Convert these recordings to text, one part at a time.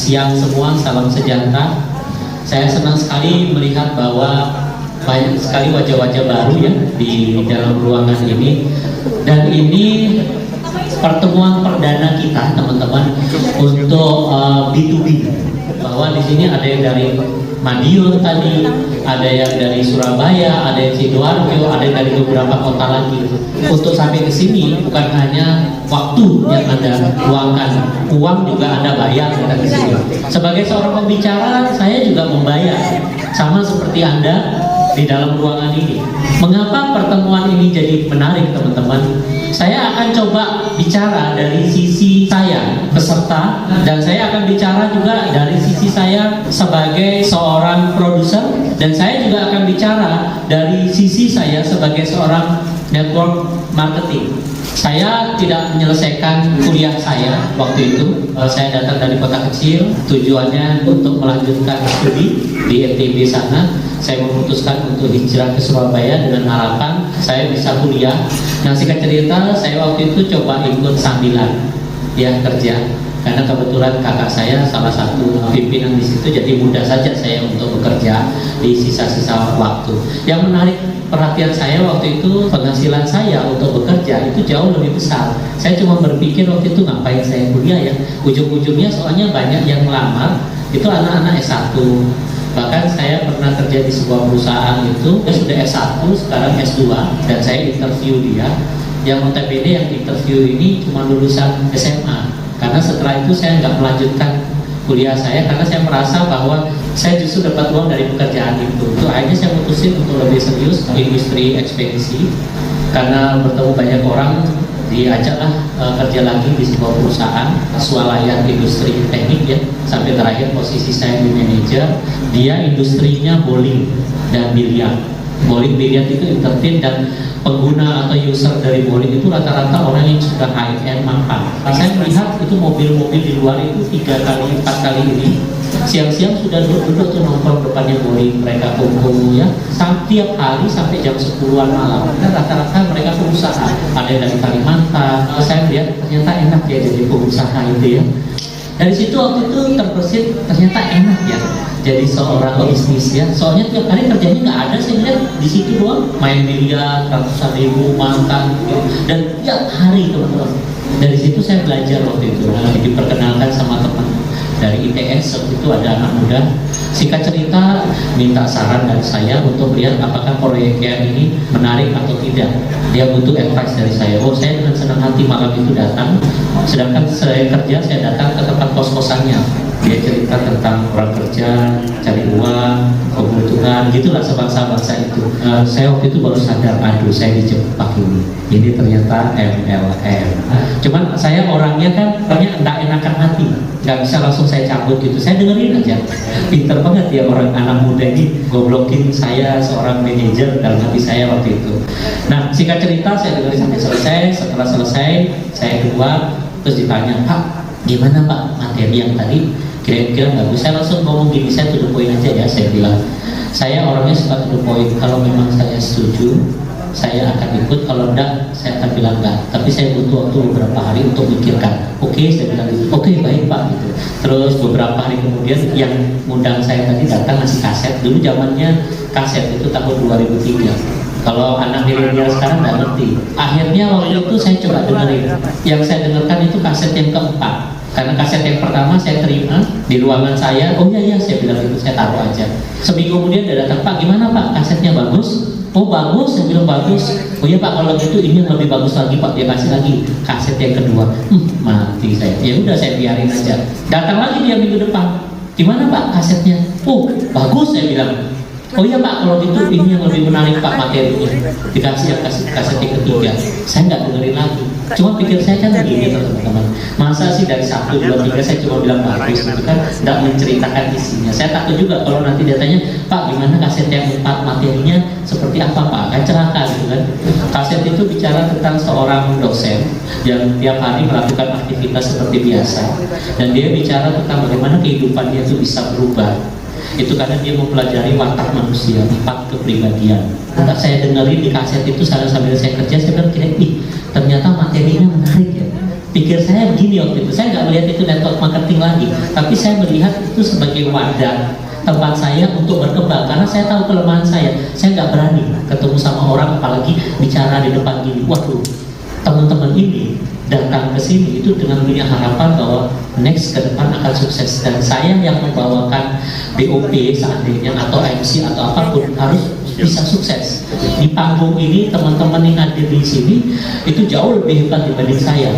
siang semua, salam sejahtera. Saya senang sekali melihat bahwa banyak sekali wajah-wajah baru ya di dalam ruangan ini. Dan ini pertemuan perdana kita teman-teman untuk B2B. Bahwa di sini ada yang dari Madiun tadi, ada yang dari Surabaya, ada yang Sidoarjo, ada yang dari beberapa kota lagi. Untuk sampai ke sini bukan hanya waktu yang Anda luangkan, uang juga Anda bayar kita ke sini. Sebagai seorang pembicara, saya juga membayar, sama seperti Anda di dalam ruangan ini. Mengapa pertemuan ini jadi menarik, teman-teman? Saya akan coba bicara dari sisi saya peserta, dan saya akan bicara juga dari sisi saya sebagai seorang produser, dan saya juga akan bicara dari sisi saya sebagai seorang network marketing. Saya tidak menyelesaikan kuliah saya waktu itu. Saya datang dari kota kecil, tujuannya untuk melanjutkan studi di NTB sana. Saya memutuskan untuk hijrah ke Surabaya dengan harapan saya bisa kuliah. Nah, singkat cerita, saya waktu itu coba ikut sambilan ya kerja, karena kebetulan kakak saya salah satu pimpinan di situ, jadi mudah saja saya untuk bekerja di sisa-sisa waktu. Yang menarik perhatian saya waktu itu, penghasilan saya untuk bekerja itu jauh lebih besar. Saya cuma berpikir waktu itu ngapain saya kuliah ya, ujung-ujungnya soalnya banyak yang melamar itu anak-anak S1. Bahkan saya pernah kerja di sebuah perusahaan itu, dia sudah S1, sekarang S2, dan saya interview dia. Yang notabene yang interview ini cuma lulusan SMA. Karena setelah itu saya nggak melanjutkan kuliah saya, karena saya merasa bahwa saya justru dapat uang dari pekerjaan itu. Itu akhirnya saya putusin untuk lebih serius di industri ekspedisi. Karena bertemu banyak orang, diajaklah kerja lagi di sebuah perusahaan swalayan industri teknik ya, sampai terakhir posisi saya di manajer. Dia industrinya bowling dan biliar. Bowling biliar itu entertain, dan pengguna atau user dari bowling itu rata-rata orang yang sudah high end mapan. Saya melihat itu mobil-mobil di luar itu 3 kali 4 kali ini siang-siang sudah duduk tuh nongkrong depannya bowling, mereka kumpul ya setiap hari sampai jam 10-an malam. Dan rata-rata mereka pengusaha, ada yang dari Kalimantan. Saya lihat ternyata enak ya jadi pengusaha itu ya. Dari situ waktu itu terbersit ternyata enak ya jadi seorang bisnis ya. Soalnya tiap hari kerjanya nggak ada, saya lihat di situ doang main biliar ratusan ribu makan gitu. Dan tiap hari teman-teman. Dari situ saya belajar waktu itu, diperkenalkan sama teman dari ITS. Waktu itu ada anak muda, singkat cerita minta saran dari saya untuk melihat apakah proyeknya ini menarik atau tidak. Dia butuh advice dari saya. Oh, saya dengan senang hati malam itu datang. Sedangkan saya kerja, saya datang ke tempat kos-kosannya. Dia cerita tentang orang kerja, cari uang, kebutuhan, gitulah sebangsa-bangsa itu. Saya waktu itu baru sadar, aduh saya dijebak ini ternyata MLM. Cuman saya orangnya kan enggak enakan hati, nggak bisa langsung saya cabut gitu. Saya dengerin aja. Pinter banget ya orang anak muda ini goblokin saya seorang manajer dalam hati saya waktu itu. Nah, singkat cerita saya dengerin sampai selesai. Setelah selesai saya keluar, terus ditanya, Pak, gimana Pak materi yang tadi? Kira-kira bagus. Saya langsung ngomong gini, saya to the point aja ya. Saya bilang, saya orangnya suka to the point. Kalau memang saya setuju, saya akan ikut. Kalau enggak, saya akan bilang enggak. Tapi saya butuh waktu beberapa hari untuk mikirkan. Oke, saya bilang gitu. Oke, baik Pak gitu. Terus beberapa hari kemudian yang ngundang saya tadi datang ngasih kaset. Dulu zamannya kaset itu tahun 2003. Kalau anak milenial sekarang nggak ngerti. Akhirnya waktu itu saya coba dengerin. Yang saya dengarkan itu kaset yang keempat. Karena kaset yang pertama saya terima di ruangan saya. Oh iya, saya bilang itu, saya taruh aja. Seminggu kemudian dia datang, Pak gimana Pak, kasetnya bagus? Oh bagus, saya bilang bagus. Oh iya Pak, kalau gitu ini yang lebih bagus lagi Pak. Dia kasih lagi kaset yang kedua. Mati saya. Ya udah saya biarin aja. Datang lagi dia minggu depan. Gimana Pak kasetnya? Oh bagus, saya bilang. Oh iya Pak, kalau gitu ini yang lebih menarik Pak materinya. Dikasih yang kaset yang ketiga. Saya nggak dengerin lagi. Cuma pikir saya kan begini teman-teman. Masa sih dari 1, 2, 3 saya cuma bilang bagus gitu kan, nggak menceritakan isinya. Saya takut juga kalau nanti dia tanya, Pak gimana kaset yang 4 materinya seperti apa Pak? Kan celaka gitu kan. Kaset itu bicara tentang seorang dosen yang tiap hari melakukan aktivitas seperti biasa, dan dia bicara tentang bagaimana kehidupannya itu bisa berubah. Itu karena dia mempelajari watak manusia, 4 kepribadian. Entah saya dengerin di kaset itu sambil saya kerja, saya bilang kira ternyata materinya menarik ya. Pikir saya begini waktu itu, saya nggak melihat itu network marketing lagi, tapi saya melihat itu sebagai wadah tempat saya untuk berkembang, karena saya tahu kelemahan saya nggak berani ketemu sama orang, apalagi bicara di depan gini. Waduh, teman-teman ini datang ke sini itu dengan punya harapan bahwa next ke depan akan sukses, dan saya yang membawakan BOP seandainya atau MC atau apapun harus bisa sukses. Di panggung ini teman-teman yang hadir di sini itu jauh lebih hebat dibanding saya.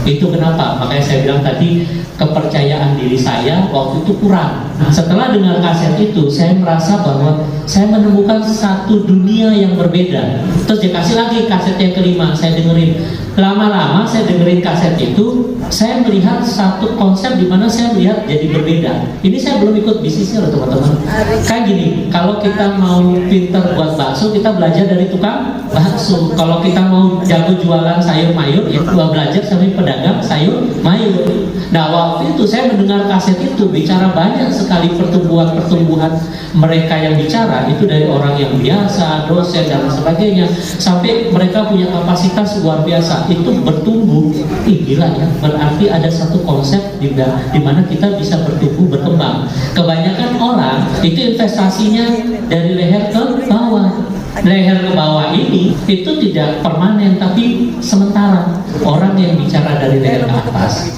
Itu kenapa? Makanya saya bilang tadi, kepercayaan diri saya waktu itu kurang. Setelah dengar kaset itu, saya merasa bahwa saya menemukan satu dunia yang berbeda. Terus dikasih lagi kaset yang kelima, saya dengerin. Lama-lama saya dengerin kaset itu, saya melihat satu konsep di mana saya melihat jadi berbeda. Ini saya belum ikut bisnisnya loh teman-teman. Kayak gini, kalau kita mau pinter buat bakso, kita belajar dari tukang bakso. Kalau kita mau jago jualan sayur mayur, ya kita belajar sama pedagang sayur mayur. Nah, waktu itu saya mendengar kaset itu bicara banyak sekali pertumbuhan mereka yang bicara itu dari orang yang biasa, dosen dan sebagainya, sampai mereka punya kapasitas luar biasa. Itu bertumbuh. Gila ya, berarti ada satu konsep di mana kita bisa bertumbuh, berkembang. Kebanyakan orang itu investasinya dari leher ke bawah. Leher ke bawah ini itu tidak permanen, tapi sementara. Orang yang bicara dari leher ke atas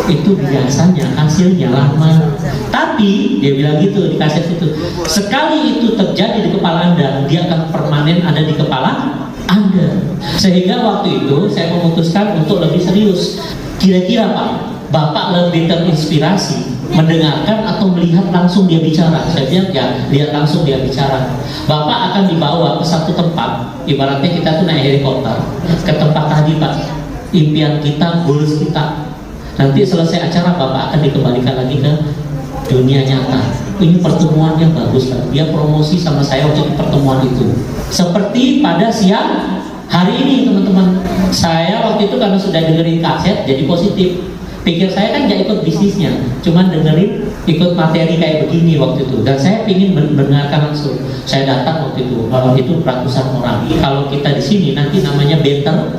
itu biasanya hasilnya lama. Tapi dia bilang gitu di kaset itu, sekali itu terjadi di kepala Anda, dia akan permanen ada di kepala Anda. Sehingga waktu itu saya memutuskan untuk lebih serius. Kira-kira Pak, Bapak lebih terinspirasi mendengarkan atau melihat langsung dia bicara? Saya bilang ya, lihat langsung dia bicara. Bapak akan dibawa ke satu tempat, ibaratnya kita tuh naik helikopter ke tempat tadi Pak, impian kita, goals kita. Nanti selesai acara Bapak akan dikembalikan lagi ke dunia nyata. Ini pertemuannya bagus Pak, dia promosi sama saya untuk pertemuan itu. Seperti pada siang hari ini teman-teman, saya waktu itu karena sudah dengerin kaset jadi positif. Pikir saya kan gak ikut bisnisnya, cuman dengerin ikut materi kayak begini waktu itu, dan saya ingin mendengarkan langsung. Saya datang waktu itu, kalau itu ratusan orang. Kalau kita di sini nanti namanya better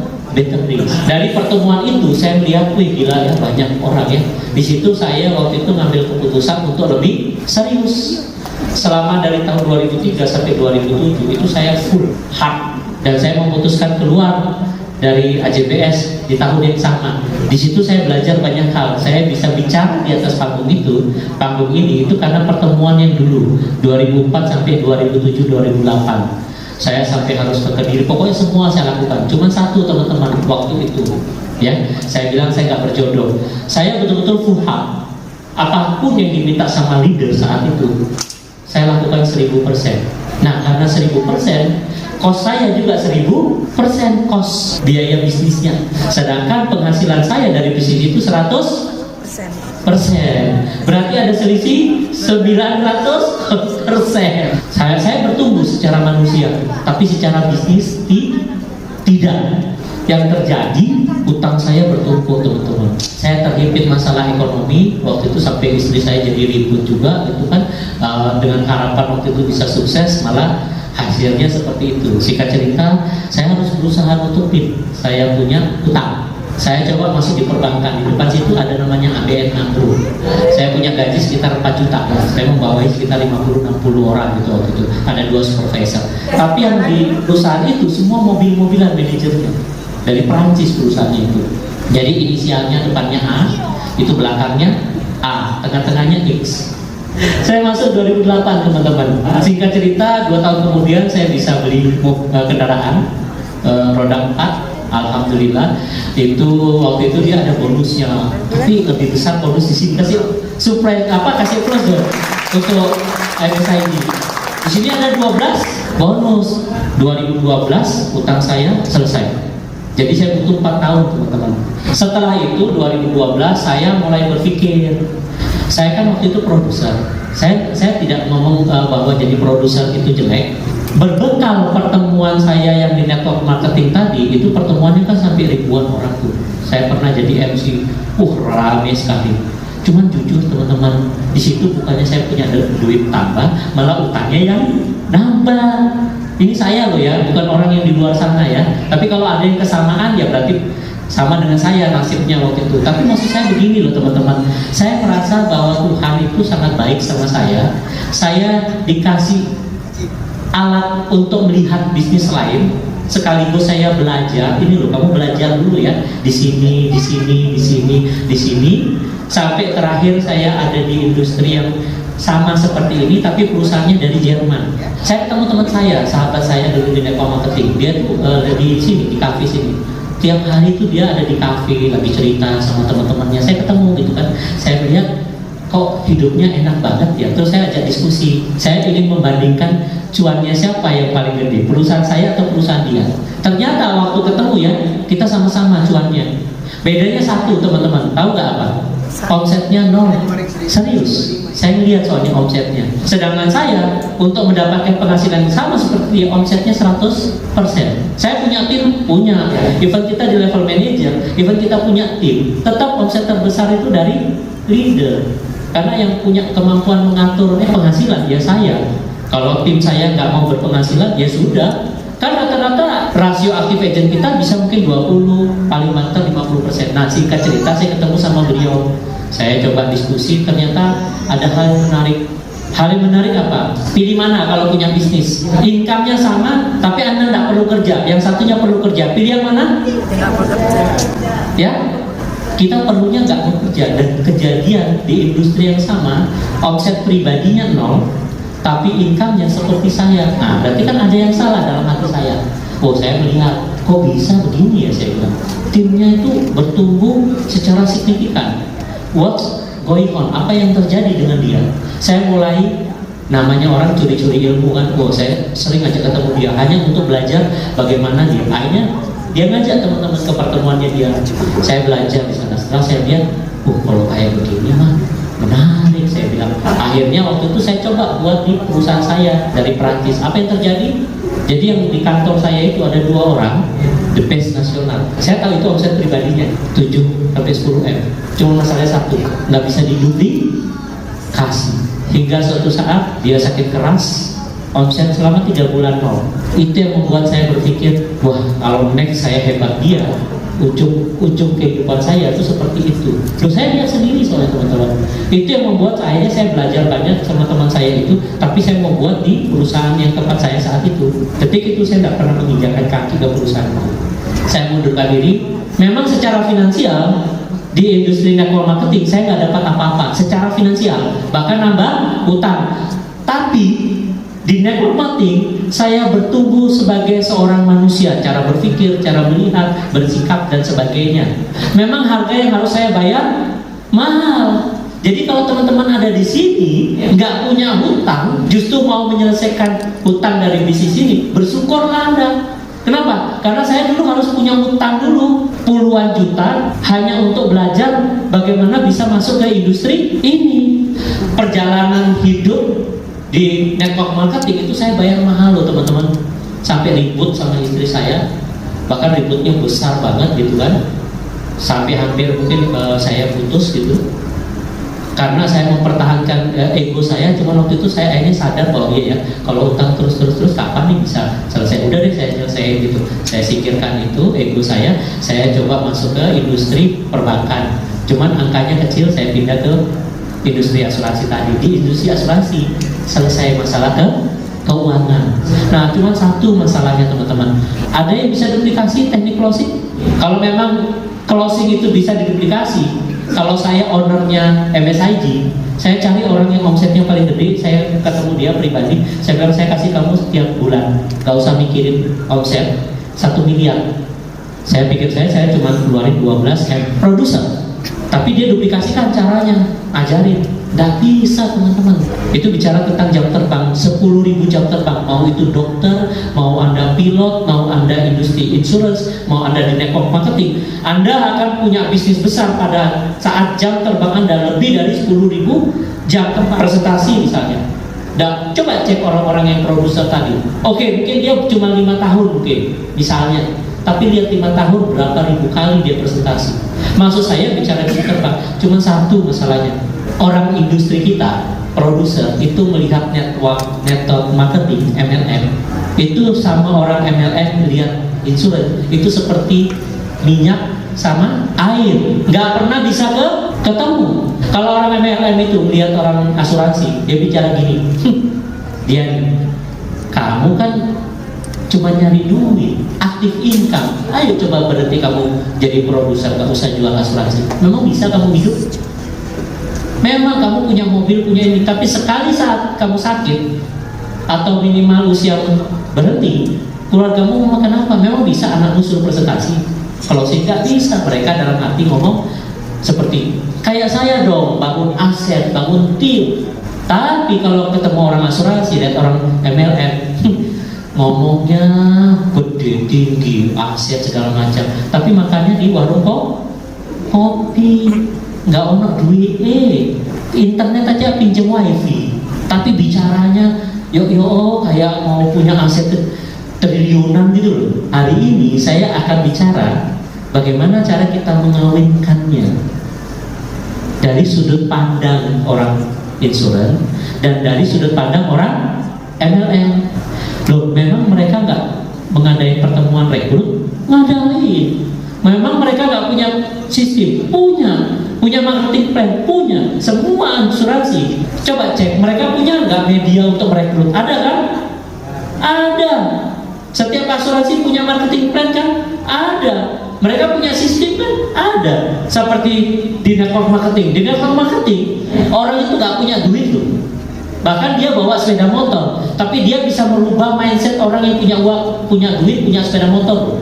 days. Dari pertemuan itu saya melihat, wih gila ya, banyak orang ya. Di situ saya waktu itu ngambil keputusan untuk lebih serius. Selama dari tahun 2003 sampai 2007 itu saya full hard, dan saya memutuskan keluar dari AJBS di tahun yang sama. Di situ saya belajar banyak hal. Saya bisa bicara di atas panggung itu, panggung ini itu karena pertemuan yang dulu 2004 sampai 2007 2008. Saya sampai harus ke Kediri. Pokoknya semua saya lakukan. Cuma satu teman-teman waktu itu, ya, saya bilang saya nggak berjodoh. Saya betul-betul full hard. Apapun yang diminta sama leader saat itu, saya lakukan 1000%. Nah, karena 1000%, kos saya juga 1000% kos biaya bisnisnya. Sedangkan penghasilan saya dari bisnis itu 100%. Berarti ada selisih 900%. Saya bertumbuh secara manusia, tapi secara bisnis tidak. Yang terjadi, utang saya bertumpuk teman-teman. Saya terhimpit masalah ekonomi waktu itu, sampai istri saya jadi ribut juga gitu kan, dengan harapan waktu itu bisa sukses, malah hasilnya seperti itu. Singkat cerita, saya harus berusaha nutupin saya punya utang. Saya coba masuk di perbankan. Di depan situ ada namanya ABN Angkru. Saya punya gaji sekitar 4 juta. Saya membawahi sekitar 50-60 orang gitu waktu itu. Ada 2 supervisor. Tapi yang di perusahaan itu semua mobil-mobilan manajernya dari Perancis perusahaannya itu. Jadi inisialnya depannya A, itu belakangnya A, tengah-tengahnya X. Saya masuk 2008 teman-teman. Singkat cerita, 2 tahun kemudian saya bisa beli kendaraan roda 4. Alhamdulillah. Itu waktu itu dia ada bonusnya, tapi lebih besar bonus di sini. Kasih surprise kasih plus dong untuk MSID. Di sini ada 12 bonus. 2012 utang saya selesai. Jadi saya butuh 4 tahun teman-teman. Setelah itu 2012 saya mulai berpikir, saya kan waktu itu produser. Saya tidak ngomong bahwa jadi produser itu jelek. Berbekal pertemuan saya yang di network marketing tadi, itu pertemuannya kan sampai ribuan orang tuh. Saya pernah jadi MC, rame sekali. Cuman jujur teman-teman, di situ bukannya saya punya duit tambah, malah utangnya yang nambah. Ini saya loh ya, bukan orang yang di luar sana ya. Tapi kalau ada yang kesamaan ya berarti sama dengan saya nasibnya waktu itu. Tapi maksud saya begini loh teman-teman, saya merasa bahwa Tuhan itu sangat baik sama saya. Saya dikasih alat untuk melihat bisnis lain, sekaligus saya belajar. Ini loh, kamu belajar dulu ya, di sini, di sini, di sini, di sini, sampai terakhir saya ada di industri yang sama seperti ini, tapi perusahaannya dari Jerman. Saya ketemu teman saya, sahabat saya dulu di network marketing. Dia tuh di sini, di kafe sini. Tiap hari itu dia ada di kafe, lagi cerita sama teman-temannya. Saya ketemu gitu kan. Saya melihat kok hidupnya enak banget ya. Terus saya ajak diskusi. Saya ingin membandingkan cuannya siapa yang paling gede, perusahaan saya atau perusahaan dia. Ternyata waktu ketemu ya, kita sama-sama cuannya. Bedanya satu teman-teman, tahu nggak apa? Omsetnya 0. Serius, saya lihat soalnya omsetnya. Sedangkan saya untuk mendapatkan penghasilan yang sama seperti dia, omsetnya 100%. Saya punya tim, punya. Even kita di level manager, even kita punya tim, tetap omset terbesar itu dari leader. Karena yang punya kemampuan mengatur penghasilan ya saya. Kalau tim saya nggak mau berpenghasilan ya sudah. Kan rata-rata rasio aktif agent kita bisa mungkin 20, paling banter 50%. Nah singkat cerita saya ketemu sama beliau, saya coba diskusi, ternyata ada hal yang menarik. Hal yang menarik apa? Pilih mana kalau punya bisnis? Income-nya sama, tapi Anda nggak perlu kerja. Yang satunya perlu kerja. Pilih yang mana? Tidak bekerja. Ya, kita perlunya nggak bekerja. Dan kejadian di industri yang sama, omset pribadinya 0, tapi income-nya seperti saya. Nah, berarti kan ada yang salah dalam hati saya. Oh, saya melihat, kok bisa begini ya, saya bilang. Timnya itu bertumbuh secara signifikan. What's going on? Apa yang terjadi dengan dia? Saya mulai, namanya orang curi-curi ilmu kan. Oh, saya sering ajak ketemu dia hanya untuk belajar bagaimana dia. Akhirnya dia ngajak teman-teman ke pertemuannya dia. Saya belajar di sana. Setelah saya lihat, kalau kayak begini mah menarik, saya bilang. Akhirnya waktu itu saya coba buat di perusahaan saya dari Perancis. Apa yang terjadi? Jadi yang di kantor saya itu ada 2 orang, the best nasional. Saya tahu itu omset pribadinya 7-10 M. Cuma masalahnya satu, nggak bisa diduplikasi. Hingga suatu saat dia sakit keras, omset selama 3 bulan 0. Itu yang membuat saya berpikir, wah kalau next saya hebat dia, ujung kehidupan saya itu seperti itu. Terus saya lihat sendiri soalnya teman-teman. Itu yang membuat akhirnya saya belajar banyak sama teman saya itu. Tapi saya mau buat di perusahaan yang tempat saya saat itu. Ketika itu saya tidak pernah menginjakkan kaki ke perusahaan itu. Saya mundurkan diri. Memang secara finansial di industri network marketing saya nggak dapat apa-apa secara finansial, bahkan nambah utang. Tapi di network marketing saya bertumbuh sebagai seorang manusia, cara berpikir, cara melihat, bersikap dan sebagainya. Memang harga yang harus saya bayar mahal. Jadi kalau teman-teman ada di sini nggak punya hutang, justru mau menyelesaikan hutang dari bisnis ini, bersyukurlah Anda. Kenapa? Karena saya dulu harus punya hutang dulu puluhan juta hanya untuk belajar bagaimana bisa masuk ke industri ini. Perjalanan hidup di network marketing itu saya bayar mahal loh teman-teman, sampai ribut sama istri saya, bahkan ributnya besar banget gitu kan, sampai hampir mungkin saya putus gitu, karena saya mempertahankan ego saya. Cuma waktu itu saya akhirnya sadar bahwa iya ya, kalau utang terus kapan nih bisa selesai. Udah deh saya selesai gitu, saya singkirkan itu ego saya coba masuk ke industri perbankan. Cuman angkanya kecil, saya pindah ke industri asuransi tadi. Di industri asuransi selesai masalah keuangan. Nah, cuma satu masalahnya teman-teman, ada yang bisa duplikasi teknik closing. Kalau memang closing itu bisa diduplikasi, kalau saya ownernya MSIG, saya cari orang yang omsetnya paling gede, saya ketemu dia pribadi, saya bilang saya kasih kamu setiap bulan, gak usah mikirin omset 1 miliar. Saya pikir saya cuma keluarin 12 M produser, tapi dia duplikasikan caranya, ajarin. Nggak bisa teman-teman. Itu bicara tentang jam terbang, 10.000 jam terbang. Mau itu dokter, mau Anda pilot, mau Anda industri insurance, mau Anda di network marketing, Anda akan punya bisnis besar pada saat jam terbang Anda lebih dari 10.000 jam terbang. Presentasi misalnya. Dan coba cek orang-orang yang produser tadi. Oke, mungkin dia cuma 5 tahun mungkin misalnya, tapi lihat 5 tahun berapa ribu kali dia presentasi. Maksud saya bicara jam terbang, cuma satu masalahnya. Orang industri kita, produser itu melihat network marketing MLM itu sama orang MLM melihat insurance itu seperti minyak sama air, nggak pernah bisa ketemu. Kalau orang MLM itu melihat orang asuransi, dia bicara gini, dia nih, kamu kan cuma nyari duit, aktif income, ayo coba berhenti kamu jadi produser, gak usah jual asuransi. Memang bisa kamu hidup? Memang kamu punya mobil, punya ini, tapi sekali saat kamu sakit atau minimal usia berhenti, keluargamu mau makan apa? Memang bisa anakmu suruh presentasi? Kalau sih nggak bisa. Mereka dalam hati ngomong seperti kayak saya dong, bangun aset, bangun tim. Tapi kalau ketemu orang asuransi dan orang MLM, ngomongnya gede, tinggi, aset segala macam, tapi makannya di warung kopi, nggak ono duit, internet aja pinjam wifi, tapi bicaranya yo kayak mau punya aset triliunan gitu loh. Hari ini saya akan bicara bagaimana cara kita mengawinkannya dari sudut pandang orang insurans dan dari sudut pandang orang MLM. Loh, memang mereka nggak mengadain pertemuan rekrut? Ngadain. Memang mereka nggak punya sistem? Punya marketing plan? Punya. Semua asuransi. Coba cek, mereka punya nggak media untuk merekrut? Ada kan? Ada. Setiap asuransi punya marketing plan kan? Ada. Mereka punya sistem kan? Ada. Seperti di network marketing. Di network marketing, orang itu nggak punya duit tuh. Bahkan dia bawa sepeda motor, tapi dia bisa merubah mindset orang yang punya uang, punya duit, punya sepeda motor.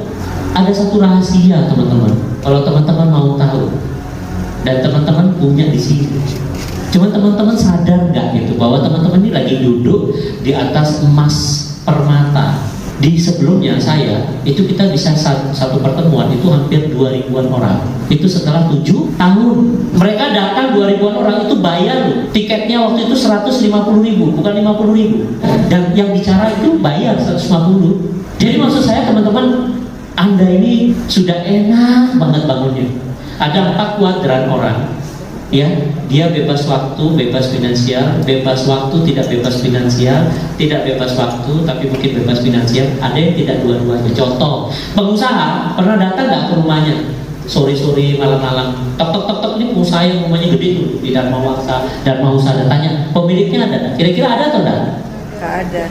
Ada satu rahasia teman-teman, kalau teman-teman mau tahu, dan teman-teman punya di sini. Cuma teman-teman sadar nggak gitu bahwa teman-teman ini lagi duduk di atas emas permata. Di sebelumnya saya itu kita bisa satu pertemuan itu hampir 2000-an orang. Itu setelah 7 tahun. Mereka datang 2000-an orang itu bayar loh. Tiketnya waktu itu 150.000, bukan 50.000. Dan yang bicara itu bayar 150. Jadi maksud saya teman-teman, Anda ini sudah enak banget bangunnya. Ada 4 kuadran orang. Ya, dia bebas waktu, bebas finansial, bebas waktu, tidak bebas finansial, tidak bebas waktu, tapi mungkin bebas finansial. Ada yang tidak dua-duanya. Contoh, pengusaha pernah datang nggak ke rumahnya? Sore-sore, malam-malam, tok ini pengusaha yang rumahnya gede tuh di Dharma Usaha. Tanya, pemiliknya ada? Kira-kira ada atau enggak?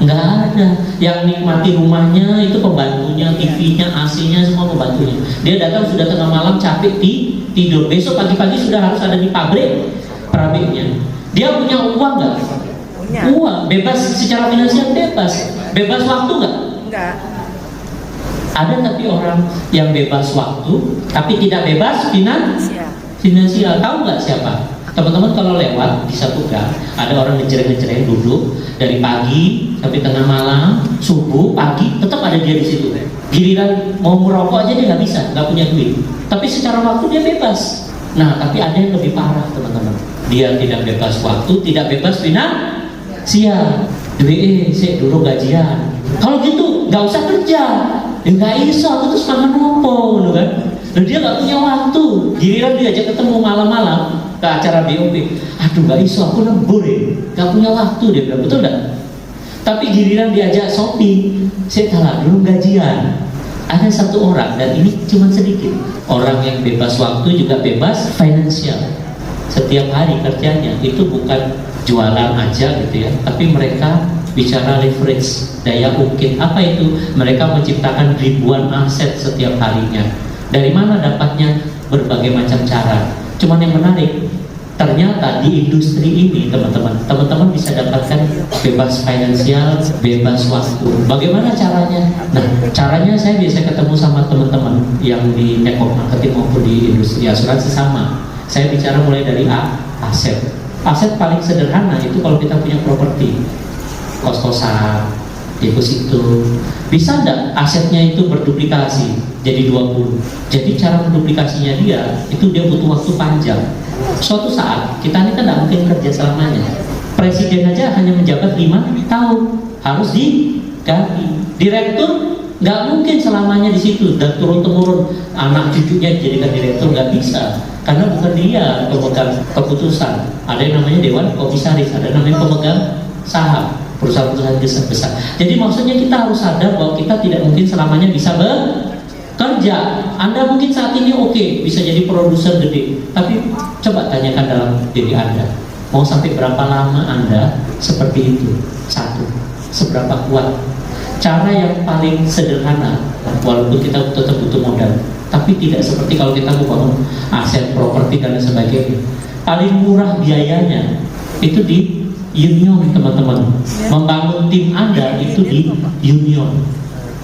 Nggak ada. Yang nikmati rumahnya itu pembantunya, TV-nya, AC-nya, semua pembantunya. Dia datang sudah tengah malam capek tidur. Besok pagi-pagi sudah harus ada di pabrik perabiknya. Dia punya uang nggak? Punya. Uang, bebas secara finansial, bebas. Bebas waktu nggak? Enggak. Ada tapi orang yang bebas waktu tapi tidak bebas finansial. Tahu nggak siapa? Teman-teman kalau lewat di satu gang, ada orang ngejreng duduk dari pagi sampai tengah malam, subuh, pagi, tetap ada dia di situ. Giliran mau merokok aja dia nggak bisa, nggak punya duit. Tapi secara waktu dia bebas. Nah, tapi ada yang lebih parah teman-teman. Dia tidak bebas waktu, tidak bebas finansial. Duit sih dulu gajian. Kalau gitu nggak usah kerja. Nggak iso, aku terus makan nopo, kan? Dan dia nggak punya waktu. Giliran diajak ketemu malam-malam ke acara BOP, aduh nggak iso, aku lembur ya, nggak punya waktu, dia bilang, betul nggak? Tapi giliran diajak shopping, saya kalah belum gajian. Ada satu orang, dan ini cuma sedikit, orang yang bebas waktu juga bebas finansial. Setiap hari kerjanya itu bukan jualan aja gitu ya, tapi mereka bicara leverage, daya ungkit. Apa itu? Mereka menciptakan ribuan aset setiap harinya. Dari mana dapatnya? Berbagai macam cara. Cuman yang menarik, ternyata di industri ini teman-teman bisa dapatkan bebas finansial, bebas waktu. Bagaimana caranya? Nah, caranya saya biasa ketemu sama teman-teman yang di network marketing maupun di industri asuransi sama. Saya bicara mulai dari aset. Aset paling sederhana itu kalau kita punya properti, kos-kosan, deposito. Bisa enggak asetnya itu berduplikasi jadi 20? Jadi cara menduplikasinya dia butuh waktu panjang. Suatu saat kita ini kan tidak mungkin kerja selamanya. Presiden aja hanya menjabat 5 tahun, harus diganti. Direktur nggak mungkin selamanya di situ dan turun-temurun anak cucunya dijadikan direktur, nggak bisa, karena bukan dia pemegang keputusan. Ada yang namanya dewan komisaris, ada yang namanya pemegang saham perusahaan-perusahaan besar. Jadi maksudnya kita harus sadar bahwa kita tidak mungkin selamanya bisa Kerja, Anda mungkin saat ini oke, bisa jadi produser gede, tapi coba tanyakan dalam diri Anda, mau sampai berapa lama Anda seperti itu? Satu, seberapa kuat? Cara yang paling sederhana, walaupun kita tetap butuh modal, tapi tidak seperti kalau kita membangun aset, properti dan sebagainya. Paling murah biayanya itu di union, teman-teman. Membangun tim Anda itu di union.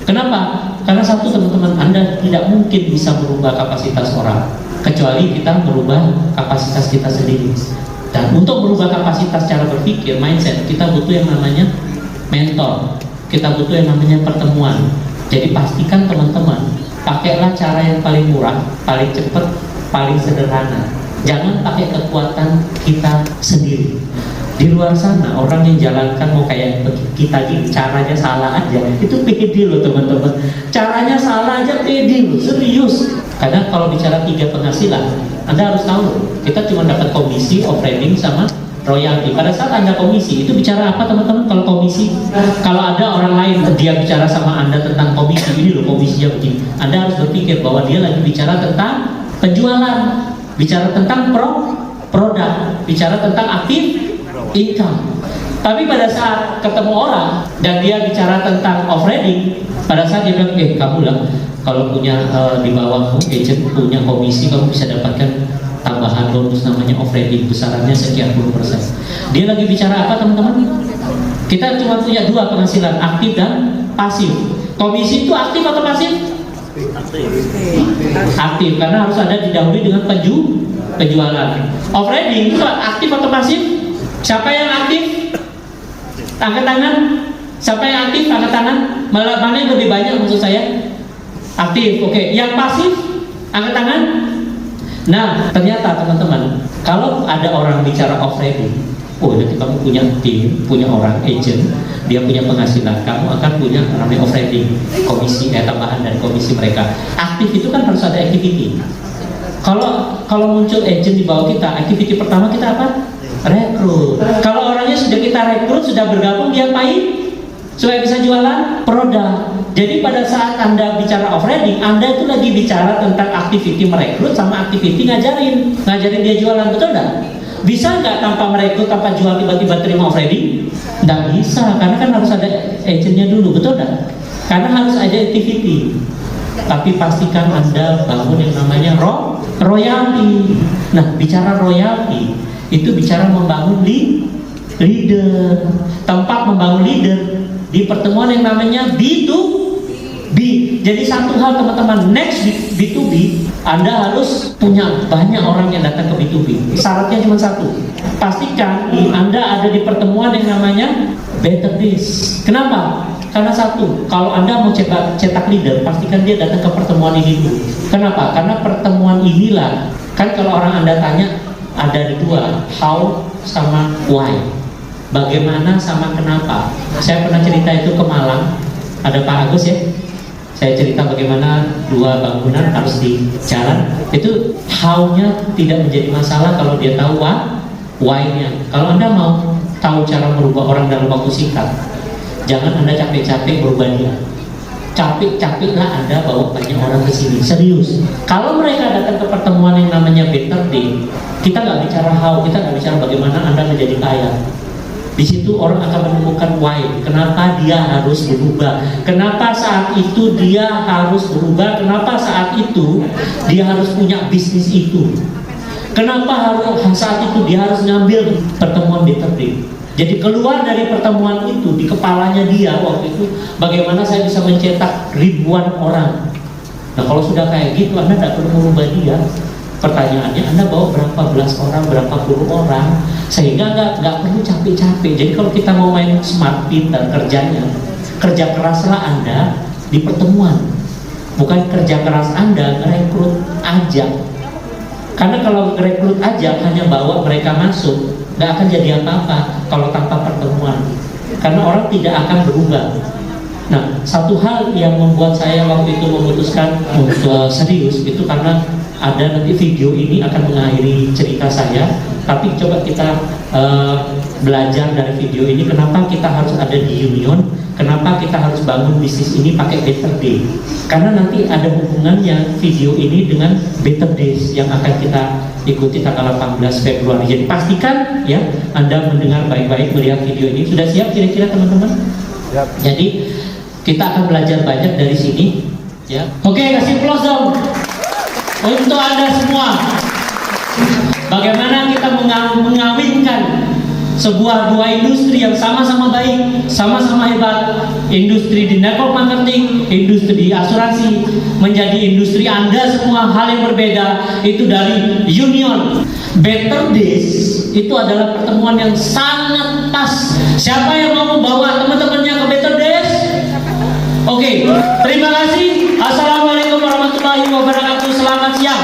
Kenapa? Karena satu, teman-teman, Anda tidak mungkin bisa merubah kapasitas orang kecuali kita merubah kapasitas kita sendiri. Dan untuk merubah kapasitas cara berpikir, mindset, kita butuh yang namanya mentor. Kita butuh yang namanya pertemuan. Jadi pastikan, teman-teman, pakailah cara yang paling murah, paling cepat, paling sederhana. Jangan pakai kekuatan kita sendiri. Di luar sana orang yang jalankan mau kayak kita gini, caranya salah aja, itu pede loh teman-teman. Caranya salah aja pede loh, serius. Karena kalau bicara 3 penghasilan, Anda harus tahu, kita cuma dapat komisi, operating sama royalti. Pada saat Anda komisi, itu bicara apa teman-teman? Kalau komisi, kalau ada orang lain dia bicara sama Anda tentang komisi, ini loh komisinya begini, Anda harus berpikir bahwa dia lagi bicara tentang penjualan, bicara tentang produk, bicara tentang aktif income. Tapi pada saat ketemu orang dan dia bicara tentang off-roading, pada saat dia bilang, kamu lah kalau punya di bawah agent punya komisi, kamu bisa dapatkan tambahan bonus namanya off-roading, besarannya sekian puluh %. Dia lagi bicara apa teman-teman? Kita cuma punya 2 penghasilan, aktif dan pasif. Komisi itu aktif atau pasif? Aktif, karena harus ada didahului dengan penjualan. Off-roading itu aktif atau pasif? Siapa yang aktif? Angkat tangan. Siapa yang aktif? Angkat tangan. Mana yang lebih banyak maksud saya? Aktif, oke. Yang pasif? Angkat tangan. Nah, ternyata teman-teman, kalau ada orang bicara off-roading, nanti kamu punya tim, punya orang agent, dia punya penghasilan, kamu akan punya namanya off-roading, komisi, tambahan dari komisi mereka. Aktif itu kan harus ada activity. Kalau muncul agent di bawah kita, activity pertama kita apa? Rekrut. Kalau orangnya sudah kita rekrut, sudah bergabung, dia pahit supaya bisa jualan produk. Jadi pada saat Anda bicara off-roading, Anda itu lagi bicara tentang activity merekrut sama activity ngajarin dia jualan, betul nggak? Bisa nggak tanpa merekrut, tanpa jual tiba-tiba terima off-roading? Nggak bisa, karena kan harus ada agentnya dulu, betul nggak? Karena harus ada activity. Tapi pastikan Anda bangun yang namanya royalty. Nah, bicara royalty itu bicara membangun leader. Tempat membangun leader di pertemuan yang namanya B2B. Jadi satu hal teman-teman, next B2B, Anda harus punya banyak orang yang datang ke B2B. Syaratnya cuma satu, pastikan Anda ada di pertemuan yang namanya Better Days. Kenapa? Karena satu, kalau Anda mau cetak leader, pastikan dia datang ke pertemuan ini dulu. Kenapa? Karena pertemuan inilah, kan kalau orang Anda tanya, ada 2, how sama why. Bagaimana sama kenapa. Saya pernah cerita itu ke Malang, ada Pak Agus ya. Saya cerita bagaimana 2 bangunan harus di jalan. Itu how-nya tidak menjadi masalah kalau dia tahu why-nya. Kalau Anda mau tahu cara merubah orang dalam waktu singkat, jangan Anda capek-capek merubah dia. Capek-capeklah Anda bawa banyak orang ke sini, serius. Kalau mereka datang ke pertemuan yang namanya Better Day, kita nggak bicara how, kita nggak bicara bagaimana Anda menjadi kaya. Di situ orang akan menemukan why, kenapa dia harus berubah, kenapa saat itu dia harus berubah, kenapa saat itu dia harus punya bisnis itu, kenapa saat itu dia harus ngambil pertemuan Better Day. Jadi keluar dari pertemuan itu, di kepalanya dia waktu itu, bagaimana saya bisa mencetak ribuan orang. Nah kalau sudah kayak gitu, Anda tidak perlu merubah dia. Pertanyaannya, Anda bawa berapa belas orang, berapa puluh orang, sehingga nggak perlu capek-capek. Jadi kalau kita mau main smart, pintar kerjanya, kerja keraslah Anda di pertemuan, bukan kerja keras Anda ngerekrut aja. Karena kalau rekrut aja hanya bawa mereka masuk, nggak akan jadi apa-apa kalau tanpa pertemuan. Karena orang tidak akan berubah. Nah, satu hal yang membuat saya waktu itu memutuskan untuk serius itu karena ada nanti video ini akan mengakhiri cerita saya. Tapi coba kita belajar dari video ini, kenapa kita harus ada di union, kenapa kenapa kita harus bangun bisnis ini pakai Better Day? Karena nanti ada hubungannya video ini dengan Better Days yang akan kita ikuti tanggal 18 Februari. Jadi pastikan ya Anda mendengar baik-baik, melihat video ini. Sudah siap kira-kira teman-teman? Siap. Jadi kita akan belajar banyak dari sini ya. Oke, kasih applause dong untuk Anda semua. Bagaimana kita mengawinkan sebuah dua industri yang sama-sama baik, sama-sama hebat, industri di network marketing, industri di asuransi, menjadi industri Anda semua hal yang berbeda. Itu dari Union. Better Days itu adalah pertemuan yang sangat pas. Siapa yang mau membawa teman-temannya ke Better Days? Oke, terima kasih. Assalamualaikum warahmatullahi wabarakatuh. Selamat siang.